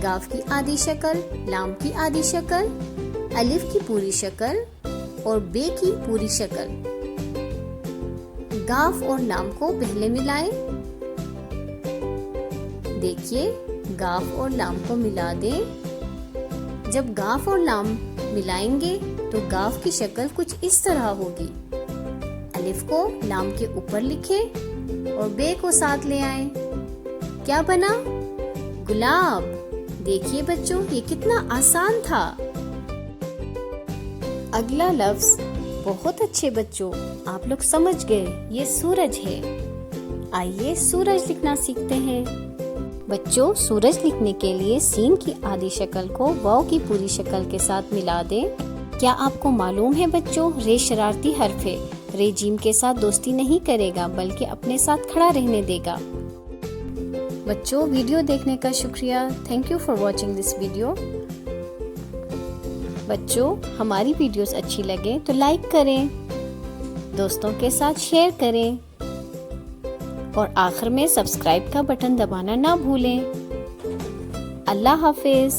गाफ की आधी शक्ल, लाम की आधी शक्ल, अलिफ की पूरी शक्ल और बे की पूरी शक्ल। गाफ और लाम को पहले मिलाएं। देखिए, गाफ और लाम को मिला दें। जब गाफ और लाम मिलाएंगे तो गाफ की शक्ल कुछ इस तरह होगी। अलिफ को लाम के ऊपर लिखें और बे को साथ ले आएं। क्या बना? गुलाब। देखिए बच्चों, ये कितना आसान था। अगला लफ्ज, बहुत अच्छे बच्चों, आप लोग समझ गए, ये सूरज है। आइए सूरज लिखना सीखते हैं। बच्चों, सूरज लिखने के लिए सीन की आधी शक्ल को वाव की पूरी शक्ल के साथ मिला दें। क्या आपको मालूम है बच्चों, रे शरारती हर्फ है। रे जीम के साथ दोस्ती नहीं करेगा बल्कि अपने साथ खड़ा रहने देगा। बच्चों, वीडियो देखने का शुक्रिया। Thank you for watching this video. बच्चों, हमारी वीडियोस अच्छी लगे तो लाइक करें, दोस्तों के साथ शेयर करें और आखिर में सब्सक्राइब का बटन दबाना ना भूलें। अल्लाह हाफिज।